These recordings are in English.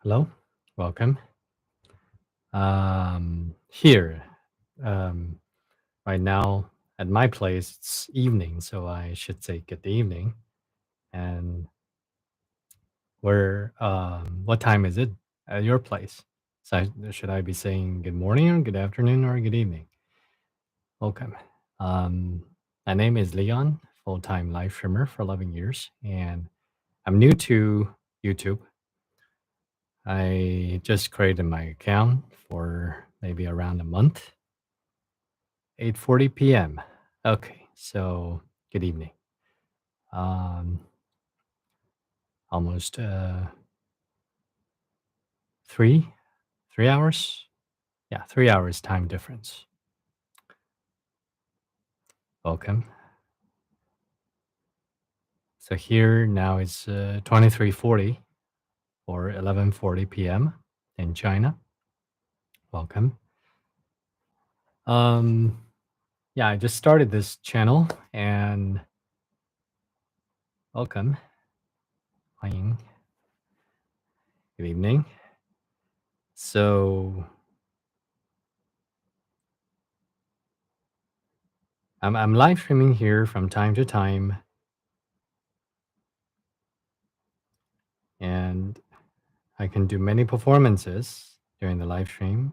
Hello, welcome. Here, um, right now at my place, it's evening, so I should say good evening. And what time is it at your place? So should I be saying good morning or good afternoon or good evening? Welcome. Um, my name is Leon, full-time live streamer for 11 years, and I'm new to YouTube. I just created my account for maybe around a month. 8:40 PM. Okay, so good evening. Um, almost 3 3 hours. Yeah, 3 hours time difference. Welcome. So here now it's 23:40 or 11:40 PM in China. Welcome. Um, yeah, I just started this channel and welcome. 欢迎. Good evening. So I'm live streaming here from time to time, and I can do many performances during the live stream.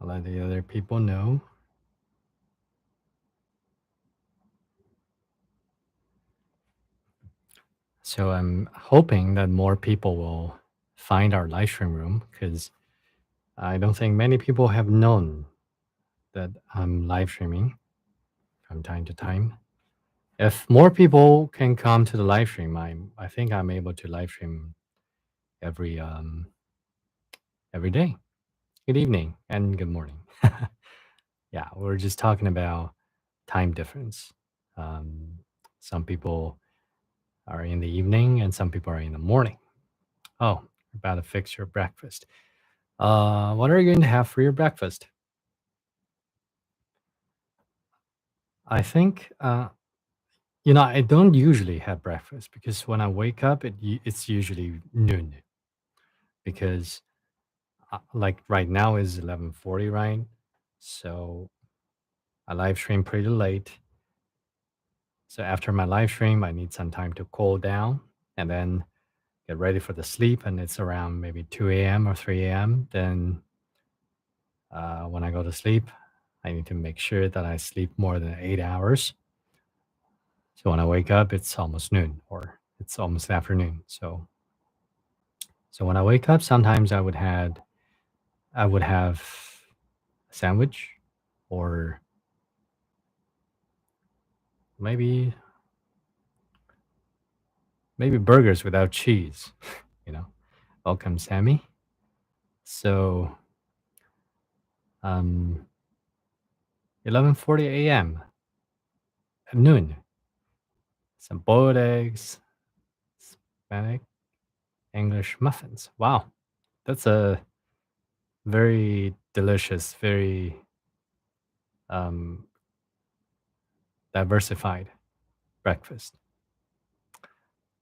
I'll let the other people know. So I'm hoping that more people will find our live stream room because I don't think many people have known that I'm live streaming from time to time. If more people can come to the live stream, I think I'm able to live stream every every day. Good evening and good morning. Yeah, we're just talking about time difference. Um, some people are in the evening and some people are in the morning. Oh, about to fix your breakfast. What are you going to have for your breakfast? I think, I don't usually have breakfast because when I wake up, it's usually noon because like right now is 11:40, right? So I live stream pretty late. So after my live stream, I need some time to cool down and then get ready for the sleep. And it's around maybe 2 a.m. or 3 a.m. Then when I go to sleep, I need to make sure that I sleep more than 8 hours. So when I wake up, it's almost noon or it's almost afternoon. So when I wake up, sometimes I would have a sandwich or maybe burgers without cheese. you know. Welcome, Sammy. So 11:40 a.m. at noon. Some boiled eggs, Hispanic English muffins. Wow, that's a very delicious, very um, diversified breakfast.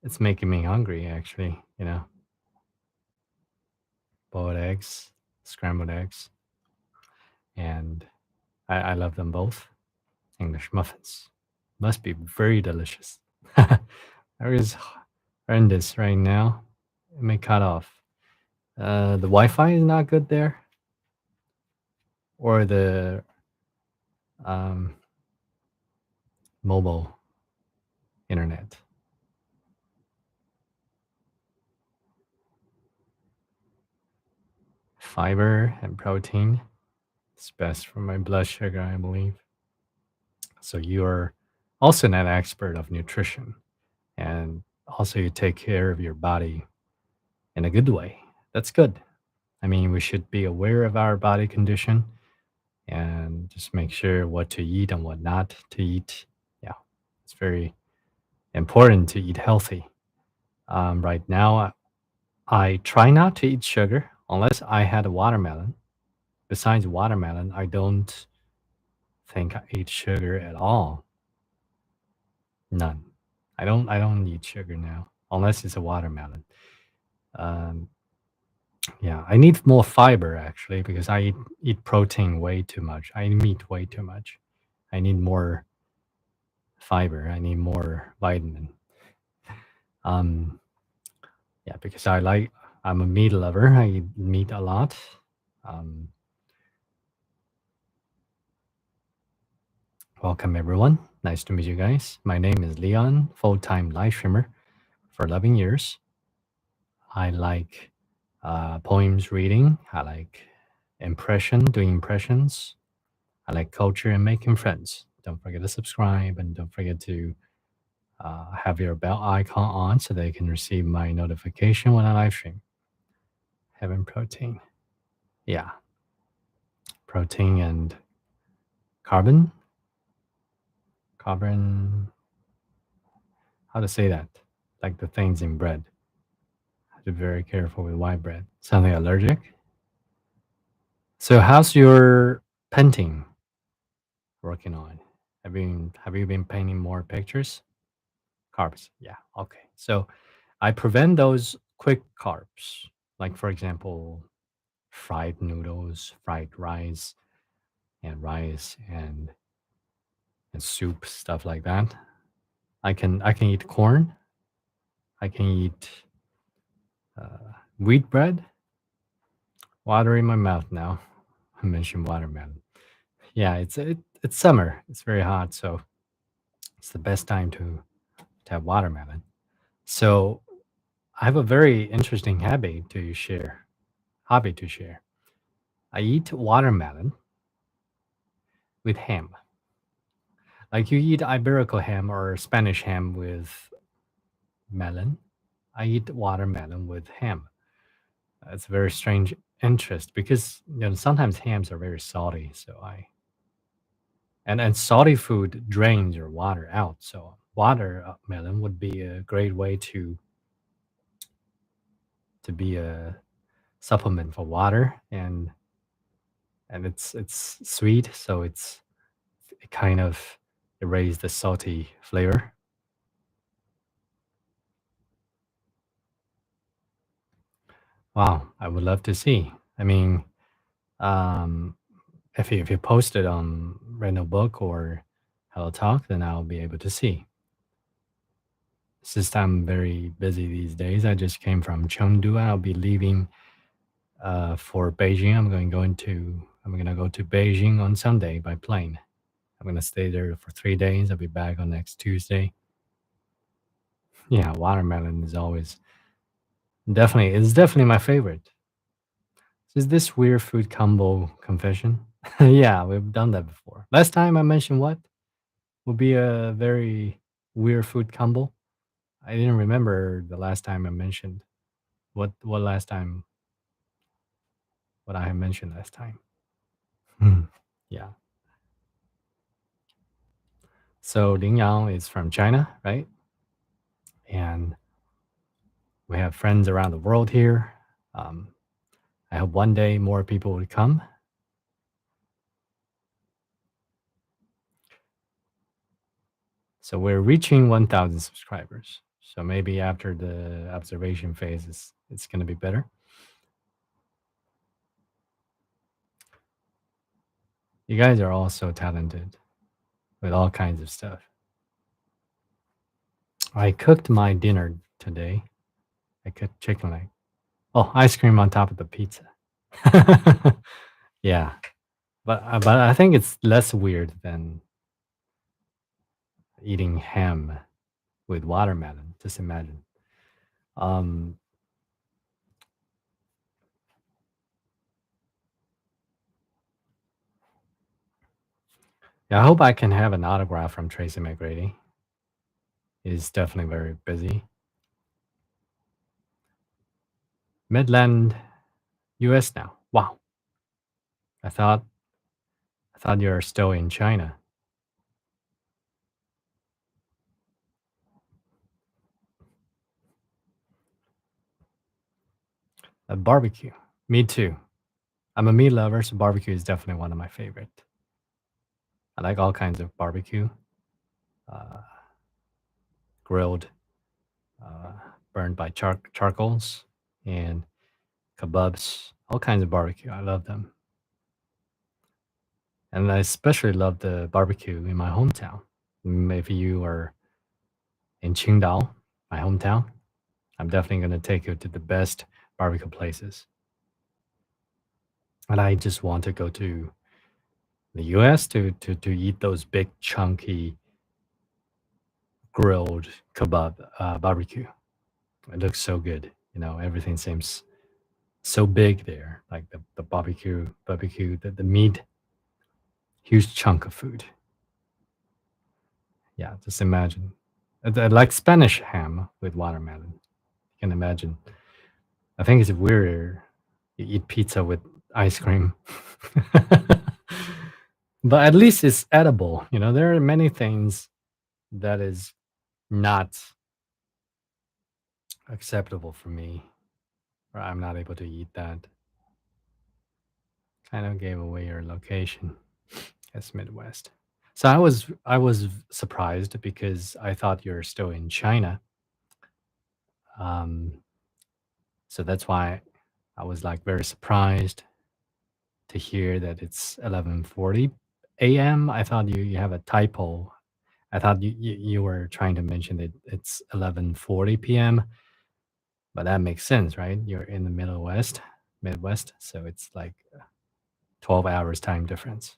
It's making me hungry, actually. Boiled eggs, scrambled eggs, and I love them both. English muffins must be very delicious. There is horrendous right now. It may cut off. The Wi-Fi is not good there, or the um, mobile internet. Fiber and protein. It's best for my blood sugar, I believe. So you're also an expert of nutrition, and also you take care of your body in a good way. That's good. I mean, we should be aware of our body condition and just make sure what to eat and what not to eat. Yeah, it's very important to eat healthy. Right now, I try not to eat sugar unless I had a watermelon. Besides watermelon, I don't think I eat sugar at all. None. I don't eat sugar now unless it's a watermelon. Um, yeah, I need more fiber actually because I eat protein way too much. I eat meat way too much. I need more fiber. I need more vitamin. Um, yeah, because I'm a meat lover. I eat meat a lot. Um, welcome everyone. Nice to meet you guys. My name is Leon, full-time live streamer for 11 years. I like poems reading. I like doing impressions. I like culture and making friends. Don't forget to subscribe and don't forget to have your bell icon on so that you can receive my notification when I live stream. Having protein. Yeah, protein and carbon. Carbon. How to say that? Like the things in bread. Have to be very careful with white bread. Something allergic. So, how's your painting working on? Have you been painting more pictures? Carbs. Yeah. Okay. So I prevent those quick carbs, like for example, fried noodles, fried rice and soup, stuff like that. I can eat corn. I can eat wheat bread. Water in my mouth now. I mentioned watermelon. Yeah, it's summer. It's very hot, so it's the best time to have watermelon. So I have a very interesting Hobby to share. I eat watermelon with ham. Like you eat Iberico ham or Spanish ham with melon. I eat watermelon with ham. It's a very strange interest because sometimes hams are very salty. So I and salty food drains your water out. So watermelon would be a great way to be a supplement for water and it's sweet, so it kind of erase the salty flavor. Wow, I would love to see. I mean, um, if you post it on Random Book or Hello Talk, then I'll be able to see. Since I'm very busy these days, I just came from Chengdu. I'll be leaving for Beijing. I'm gonna go to Beijing on Sunday by plane. I'm gonna stay there for 3 days. I'll be back on next Tuesday. Yeah, watermelon is definitely my favorite. Is this weird food combo confession? Yeah, we've done that before. Last time I mentioned what would be a very weird food combo. I didn't remember the last time I mentioned what last time what I had mentioned last time. Hmm. Yeah. So Ling Yang is from China, right? And we have friends around the world here. Um, I hope one day more people will come. So we're reaching 1,000 subscribers. So maybe after the observation phase, it's going to be better. You guys are all so talented with all kinds of stuff. I cooked my dinner today. I cooked chicken leg. Oh, ice cream on top of the pizza. Yeah, but I think it's less weird than eating ham with watermelon. Just imagine. Um, yeah, I hope I can have an autograph from Tracy McGrady. He's definitely very busy. Midland, U.S. now. Wow. I thought I thought you're still in China. A barbecue. Me too. I'm a meat lover, so barbecue is definitely one of my favorite. I like all kinds of barbecue. Uh, grilled, uh, burned by charcoals, and kebabs, all kinds of barbecue. I love them. And I especially love the barbecue in my hometown. If you are in Qingdao, my hometown, I'm definitely going to take you to the best barbecue places. And I just want to go to the US to eat those big, chunky, grilled kebab barbecue. It looks so good. Everything seems so big there. Like the barbecue, the meat, huge chunk of food. Yeah, just imagine. Like Spanish ham with watermelon. You can imagine. I think it's weird you eat pizza with ice cream. But at least it's edible. There are many things that is not acceptable for me, or I'm not able to eat that. Kind of gave away your location. Guess Midwest. So I was surprised because I thought you're still in China. Um, so that's why I was like very surprised to hear that it's 11:40 a.m. I thought you have a typo. I thought you were trying to mention that it's 11:40 p.m., but that makes sense, right? You're in the Midwest, so it's like 12 hours time difference.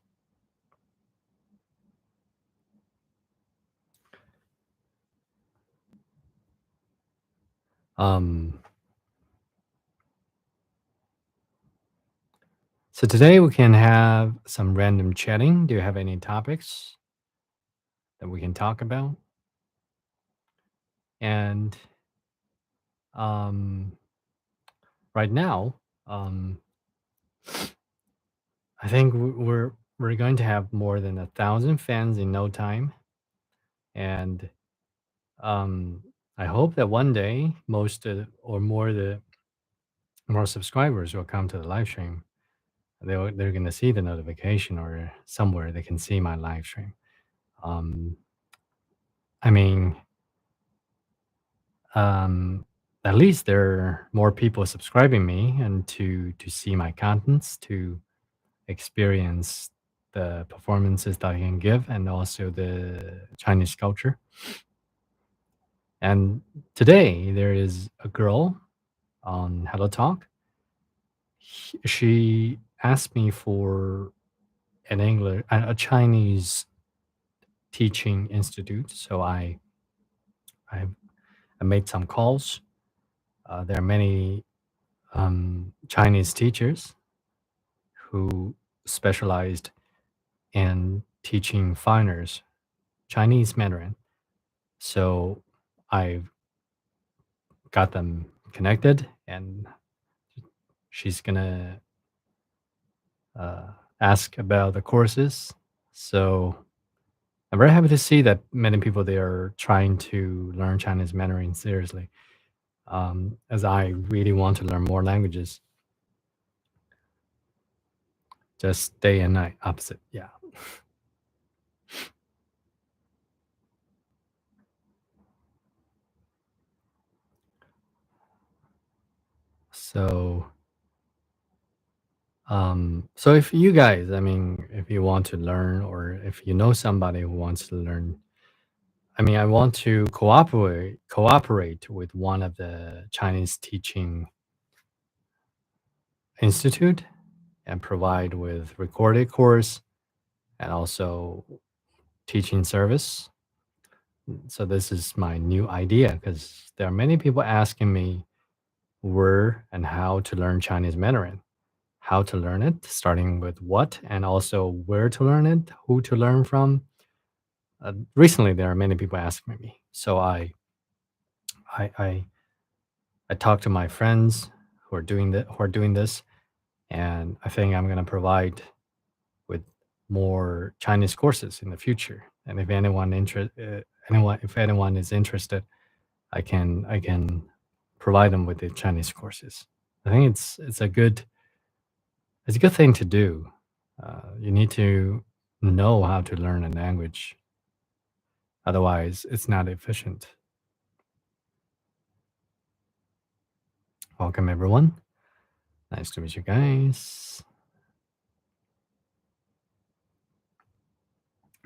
Um, so today we can have some random chatting. Do you have any topics that we can talk about? And um, right now, um, I think we're going to have more than 1,000 fans in no time, and um, I hope that one day most or more subscribers will come to the live stream. They're going to see the notification or somewhere they can see my live stream. Um, I mean, um, at least there are more people subscribing me and to see my contents, to experience the performances that I can give, and also the Chinese culture. And today there is a girl on Hello Talk. She asked me for a Chinese teaching institute. So I, I made some calls. There are many Chinese teachers who specialized in teaching foreigners Chinese Mandarin. So I got them connected, and she's gonna uh, ask about the courses. So I'm very happy to see that many people there are trying to learn Chinese Mandarin seriously. As I really want to learn more languages, just day and night, opposite. Yeah. So, so if you guys, I mean, if you want to learn, or if you know somebody who wants to learn, I mean, I want to cooperate with one of the Chinese teaching institute and provide with recorded course and also teaching service. So this is my new idea because there are many people asking me where and how to learn Chinese Mandarin, how to learn it, starting with what, and also where to learn it, who to learn from. Recently, there are many people asking me, so I, I, I talked to my friends who are doing this, and I think I'm going to provide with more Chinese courses in the future. And if anyone is interested, I can provide them with the Chinese courses. I think it's a good thing to do. You need to know how to learn a language, otherwise it's not efficient. Welcome, everyone. Nice to meet you guys.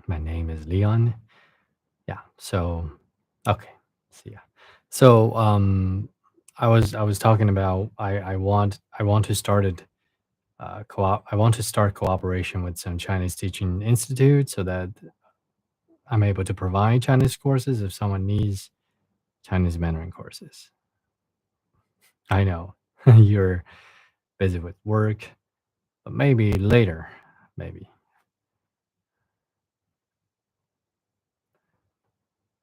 My name is Leon. Yeah. Okay. See ya. So, I was talking about I want to start it. I want to start cooperation with some Chinese teaching institute so that I'm able to provide Chinese courses if someone needs Chinese Mandarin courses. I know you're busy with work, but maybe later, maybe.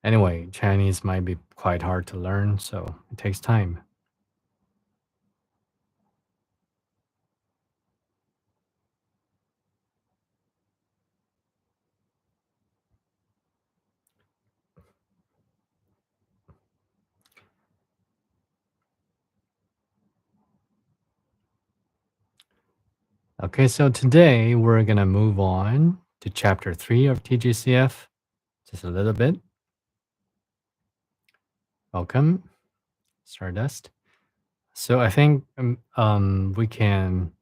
Anyway, Chinese might be quite hard to learn, so it takes time. Okay, so today we're going to move on to chapter 3 of TGCF just a little bit. Welcome, Stardust. So I think we can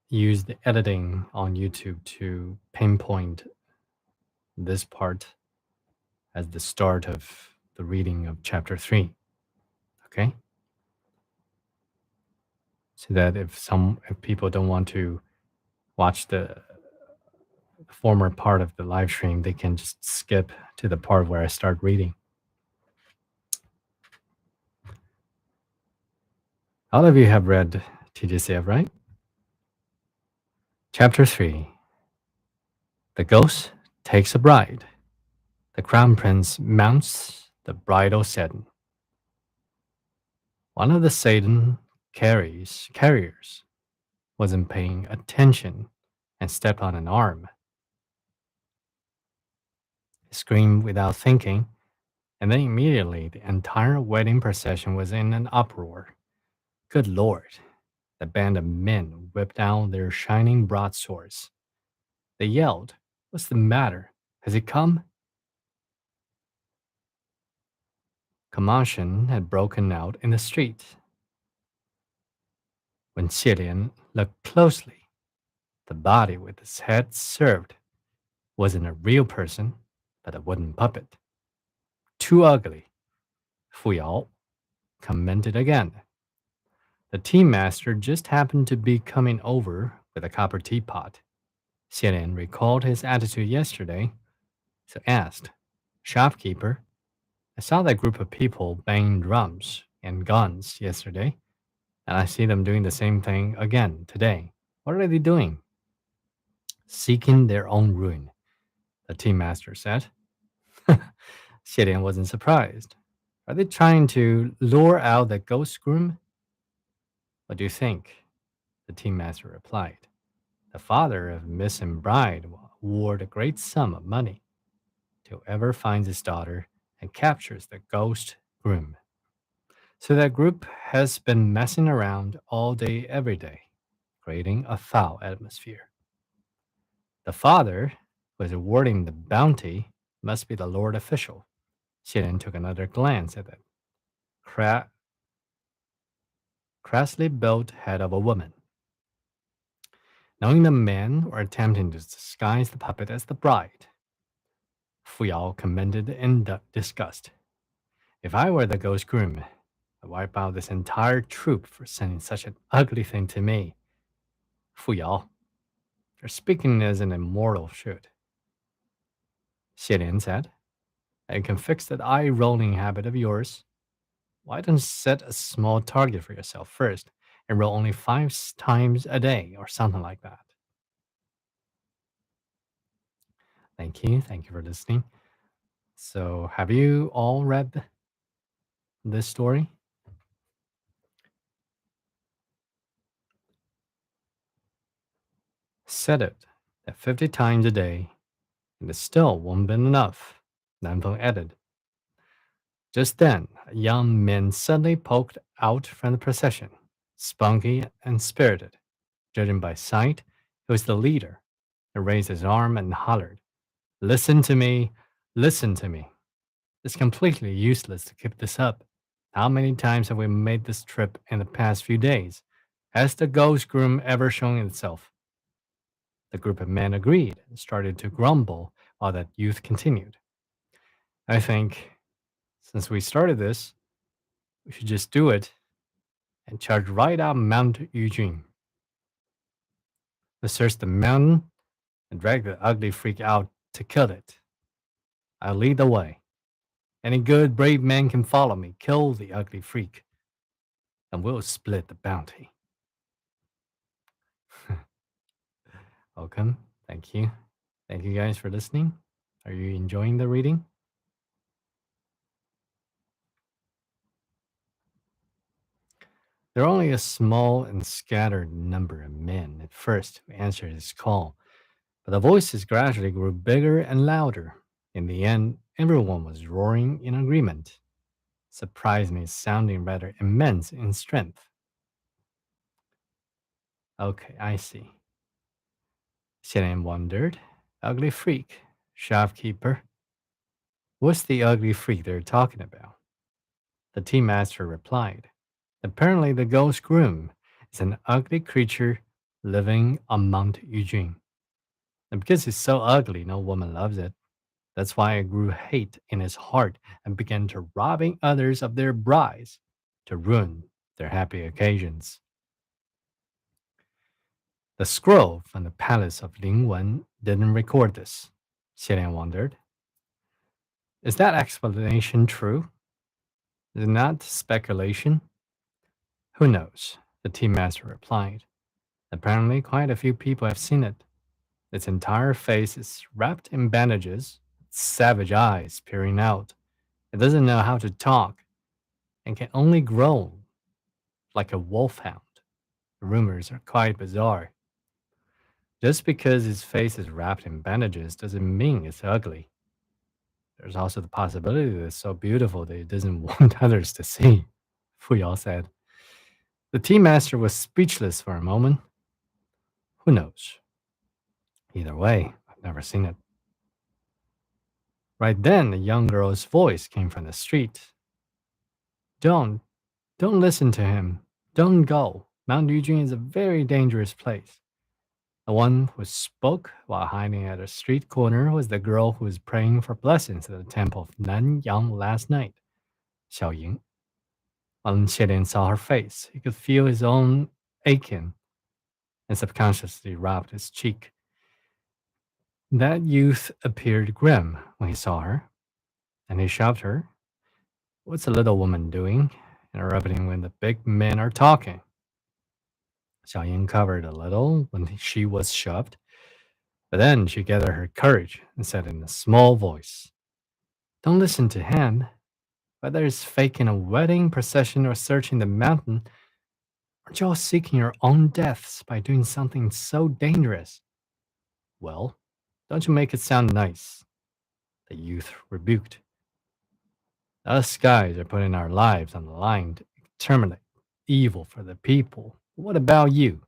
use the editing on YouTube to pinpoint this part as the start of the reading of chapter 3. Okay? So that if people don't want to watch the former part of the live stream, they can just skip to the part where I start reading. All of you have read TGCF, right? Chapter 3. The ghost takes a bride. The crown prince mounts the bridal sedan. One of the sedan carriers wasn't paying attention and stepped on an arm. He screamed without thinking, and then immediately the entire wedding procession was in an uproar. Good Lord! The band of men whipped out their shining broadswords. They yelled, "What's the matter? Has he come?" Commotion had broken out in the street. When Xie looked closely, the body with its head served wasn't a real person, but a wooden puppet. Too ugly, Fu Yao commented again. The tea master just happened to be coming over with a copper teapot. Xie recalled his attitude yesterday, so asked, "Shopkeeper, I saw that group of people banging drums and guns yesterday, and I see them doing the same thing again today. What are they doing?" "Seeking their own ruin," the tea master said. Xie wasn't surprised. "Are they trying to lure out the ghost groom?" "What do you think?" the tea master replied. "The father of missing bride will award a great sum of money to whoever finds his daughter and captures the ghost groom. So that group has been messing around all day, every day, creating a foul atmosphere. The father who is awarding the bounty must be the Lord official." Xian took another glance at the cra- crassly built head of a woman. Knowing the men were attempting to disguise the puppet as the bride, Fu Yao commented in disgust. "If I were the ghost groom, I'd wipe out this entire troop for sending such an ugly thing to me. Fu Yao, you're speaking as an immortal should." Xie said, "I can fix that eye-rolling habit of yours. Why don't you set a small target for yourself first and roll only 5 times a day or something like that?" Thank you. Thank you for listening. So, have you all read this story? Set it at 50 times a day, and it still won't be enough, Nanfeng added. Just then, a young man suddenly poked out from the procession, spunky and spirited. Judging by sight, he was the leader. He raised his arm and hollered, "Listen to me, listen to me. It's completely useless to keep this up. How many times have we made this trip in the past few days? Has the ghost groom ever shown itself? The group of men agreed and started to grumble while that youth continued. I think since we started this, we should just do it and charge right up Mount Eugene. Let's search the mountain and drag the ugly freak out to kill it. I'll lead the way. Any good, brave man can follow me, kill the ugly freak, and we'll split the bounty. Welcome. Thank you. Thank you guys for listening. Are you enjoying the reading? There are only a small and scattered number of men at first who answered his call, but the voices gradually grew bigger and louder. In the end, everyone was roaring in agreement, surprisingly sounding rather immense in strength. Okay, I see. Xian wondered. Ugly freak, shopkeeper. What's the ugly freak they're talking about? The tea master replied. Apparently, the ghost groom is an ugly creature living on Mount Eugene. And because it's so ugly, no woman loves it. That's why I grew hate in his heart and began to robbing others of their brides to ruin their happy occasions. The scroll from the palace of Lingwen didn't record this. Xian wondered. Is that explanation true? Is it not speculation? Who knows? The tea master replied. Apparently, quite a few people have seen it. Its entire face is wrapped in bandages, savage eyes peering out. It doesn't know how to talk and can only growl like a wolfhound. The rumors are quite bizarre. Just because its face is wrapped in bandages doesn't mean it's ugly. There's also the possibility that it's so beautiful that it doesn't want others to see, Fuyao said. The tea master was speechless for a moment. Who knows? Either way, I've never seen it. Right then, a young girl's voice came from the street. Don't, don't listen to him. Don't go. Mount Yujin is a very dangerous place. The one who spoke while hiding at a street corner was the girl who was praying for blessings at the temple of Nanyang last night, Xiao Ying. When Xian saw her face, he could feel his own aching and subconsciously rubbed his cheek. That youth appeared grim when he saw her, and he shoved her. What's the little woman doing? Interrupting when the big men are talking. Xiaoying covered a little when she was shoved, but then she gathered her courage and said in a small voice, don't listen to him. Whether it's faking a wedding procession or searching the mountain, aren't you all seeking your own deaths by doing something so dangerous? Well, don't you make it sound nice, the youth rebuked. Us guys are putting our lives on the line to terminate evil for the people. What about you?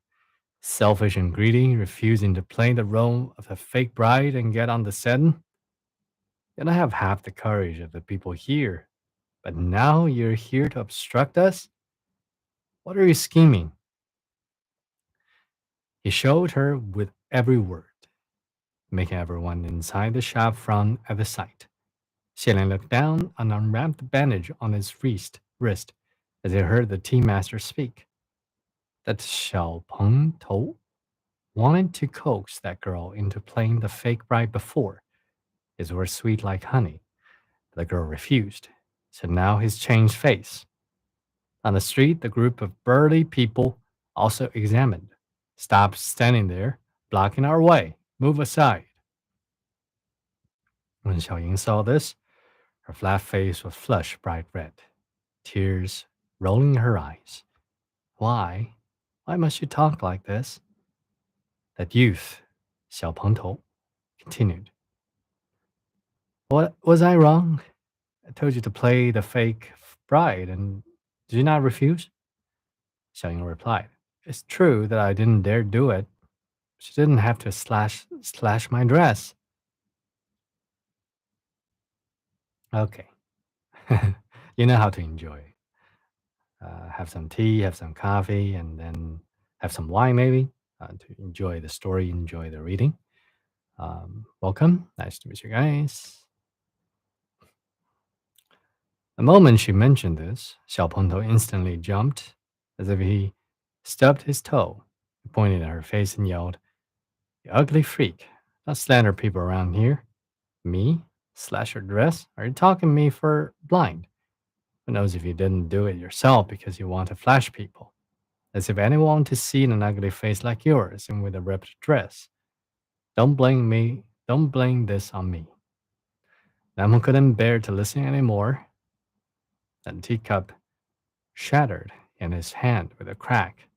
Selfish and greedy, refusing to play the role of a fake bride and get on the set? You don't have half the courage of the people here, but now you're here to obstruct us? What are you scheming? He showed her with every word, making everyone inside the shop frown at the sight. Xian looked down and unwrapped the bandage on his wrist as he heard the tea master speak. That Xiao Peng Tou wanted to coax that girl into playing the fake bride before. His words sweet like honey. The girl refused, so now he's changed face. On the street, the group of burly people also examined. Stop standing there, blocking our way. Move aside. When Xiaoying saw this, her flat face was flushed bright red, tears rolling in her eyes. Why? Why must you talk like this? That youth, Xiao Pengtou, continued. What was I wrong? I told you to play the fake bride, and did you not refuse? Xiao replied. It's true that I didn't dare do it. She didn't have to slash my dress. Okay. You know how to enjoy. have some tea, have some coffee, and then have some wine maybe to enjoy the story, enjoy the reading. Welcome. Nice to meet you guys. The moment she mentioned this, Xiaopengtou instantly jumped as if he stubbed his toe. He pointed at her face and yelled, "You ugly freak. Don't slander people around here. Me? Slash your dress? Are you talking me for blind? Who knows if you didn't do it yourself because you want to flash people? As if anyone wanted to see an ugly face like yours and with a ripped dress. Don't blame me. Don't blame this on me." Lemon couldn't bear to listen anymore. The teacup shattered in his hand with a crack,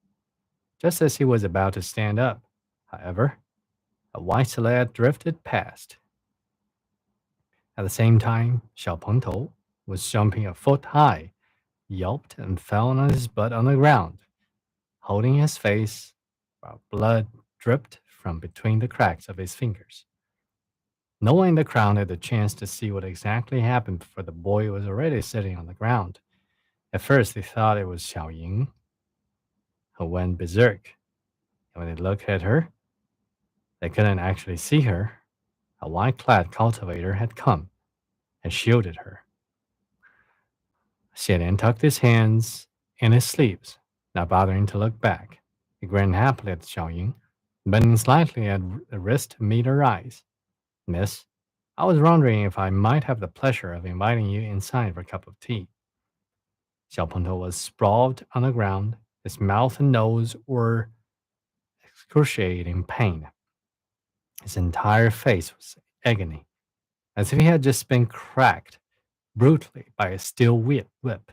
just as he was about to stand up. However, a white silhouette drifted past. At the same time, Xiao Pengtou was jumping a foot high, yelped, and fell on his butt on the ground, holding his face while blood dripped from between the cracks of his fingers. No one in the crowd had the chance to see what exactly happened, for the boy was already sitting on the ground. At first, they thought it was Xiao Ying, who went berserk, and when they looked at her, they couldn't actually see her. A white clad cultivator had come and shielded her. Xian tucked his hands in his sleeves, not bothering to look back. He grinned happily at Xiaoying, bending slightly at the wrist to meet her eyes. "Miss, I was wondering if I might have the pleasure of inviting you inside for a cup of tea." Xiao Pengtou was sprawled on the ground. His mouth and nose were excruciating pain. His entire face was agony, as if he had just been cracked brutally by a steel whip.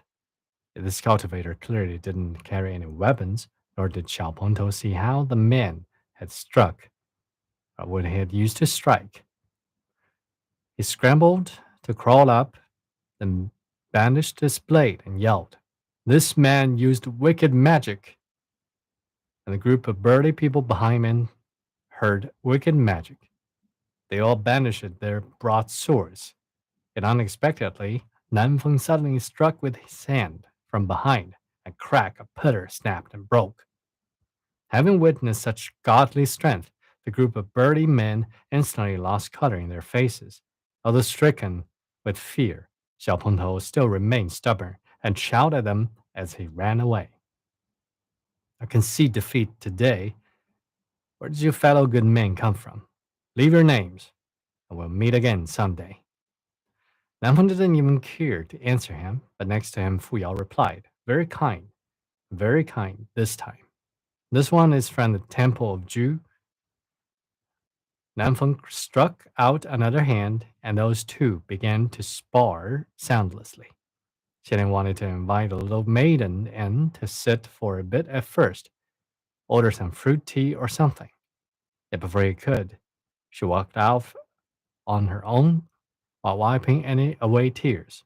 This cultivator clearly didn't carry any weapons, nor did Xiao Pengtou see how the man had struck or what he had used to strike. He scrambled to crawl up, then bandaged his blade and yelled, "This man used wicked magic!" And the group of burly people behind him heard wicked magic. They all bandaged their broadswords. And unexpectedly, Nanfeng suddenly struck with his hand from behind, and crack, a pillar snapped and broke. Having witnessed such godly strength, the group of burly men instantly lost color in their faces. Although stricken with fear, Xiao Pengtou still remained stubborn and shouted at them as he ran away. "I concede defeat today. Where does your fellow good men come from? Leave your names, and we'll meet again someday." Nanfeng didn't even care to answer him, but next to him, Fu Yao replied, very kind this time. "This one is from the temple of Zhu." Nanfeng struck out another hand, and those two began to spar soundlessly. Xian wanted to invite the little maiden in to sit for a bit at first, order some fruit tea or something. Yet before he could, she walked out on her own while wiping any away tears.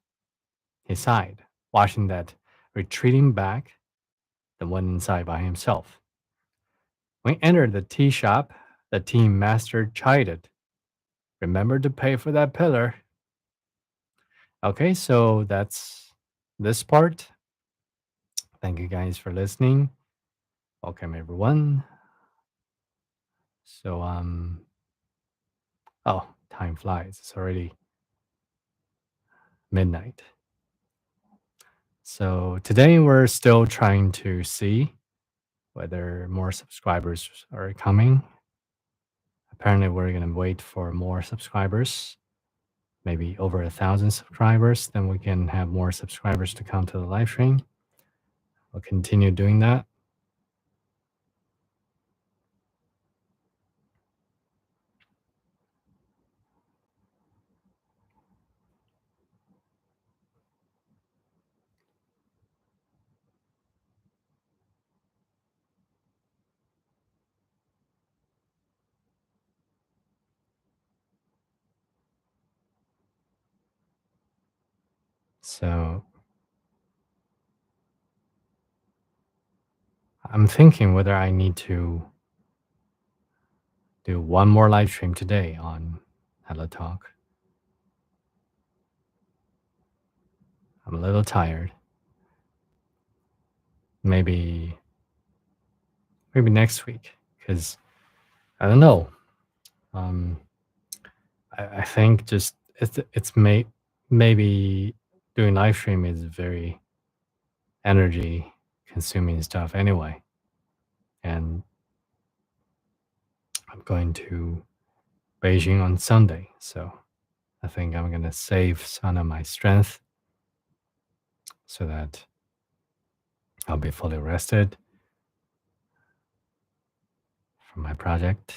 He sighed, watching that retreating back, then went inside by himself. When he entered the tea shop, the tea master chided, "Remember to pay for that pillar." Okay, so that's this part. Thank you guys for listening. Welcome everyone. So oh, time flies. It's already midnight. So today we're still trying to see whether more subscribers are coming. Apparently we're going to wait for more subscribers, maybe over 1,000 subscribers, then we can have more subscribers to come to the live stream. We'll continue doing that. So I'm thinking whether I need to do one more live stream today on Hello Talk. I'm a little tired. maybe maybe next week because I don't know. Um, I think just maybe doing live stream is very energy consuming stuff anyway, and I'm going to Beijing on Sunday, so I think I'm gonna save some of my strength so that I'll be fully rested for my project.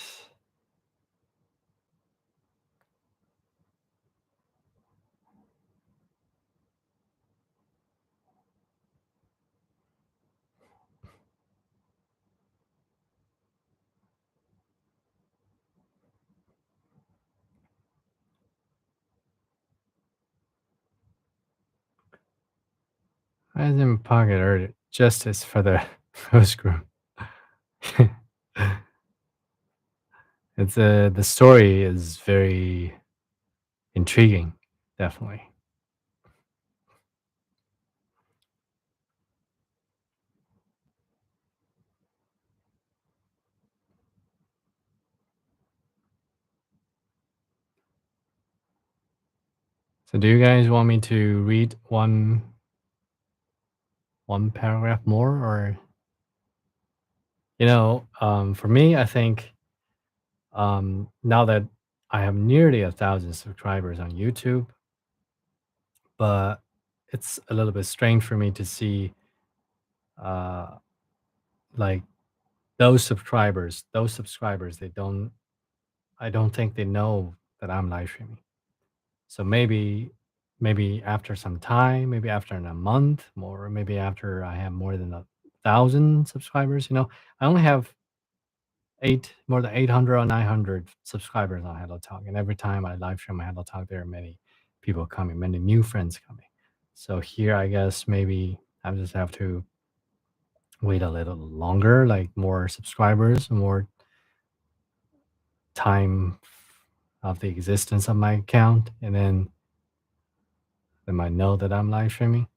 I didn't pocket earlier justice for the host group. It's the story is very intriguing, definitely. So do you guys want me to read one paragraph more, or for me, I think now that I have nearly 1,000 subscribers on YouTube, but it's a little bit strange for me to see uh like those subscribers, I don't think they know that I'm live streaming. So maybe after some time, maybe after a month, or maybe after I have more than 1,000 subscribers, I only have more than 800 or 900 subscribers on Hello Talk, and every time I live stream my Hello Talk, there are many people coming, many new friends coming. So here, I guess maybe I just have to wait a little longer, like more subscribers, more time of the existence of my account, and then they might know that I'm live streaming.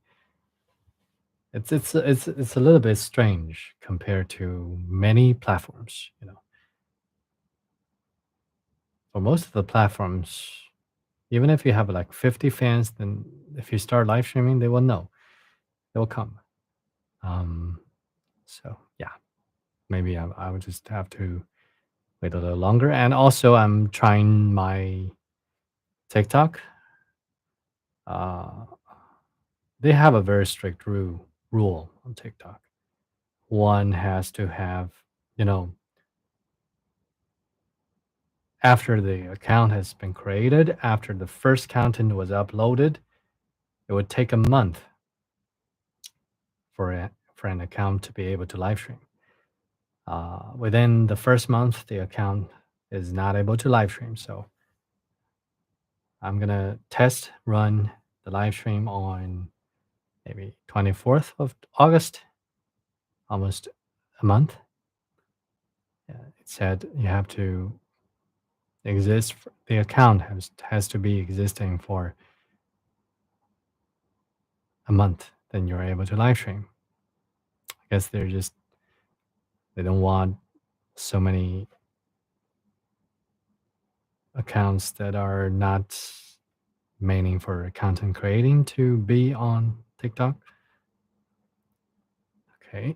It's a little bit strange compared to many platforms. For most of the platforms, even if you have like 50 fans, then if you start live streaming, they will know. They will come. Um, so yeah, maybe I would just have to wait a little longer. And also, I'm trying my TikTok. Uh, they have a very strict rule on TikTok. One has to have, you know, after the account has been created, after the first content was uploaded, it would take a month for an account to be able to live stream. Within the first month, the account is not able to live stream. So I'm gonna test run the live stream on maybe 24th of August, almost a month. It said you have to the account has to be existing for a month, then you're able to live stream. I guess they don't want so many accounts that are not maining for content creating to be on TikTok. Okay.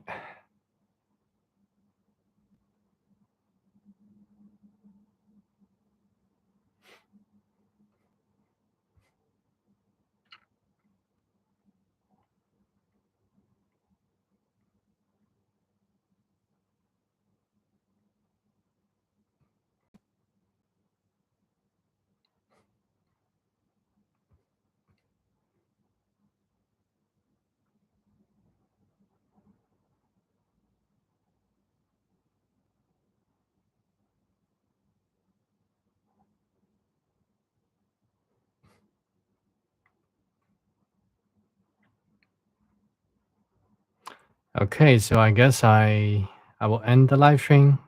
Okay, so I guess I will end the live stream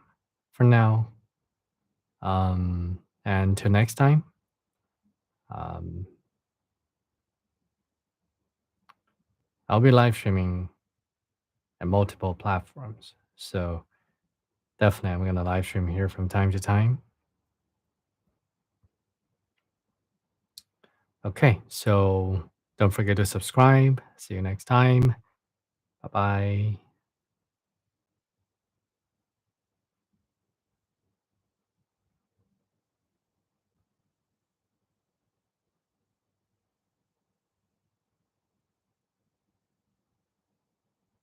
for now. And till next time, um, I'll be live streaming and multiple platforms. So definitely, I'm gonna live stream here from time to time. Okay, so don't forget to subscribe. See you next time. Bye bye.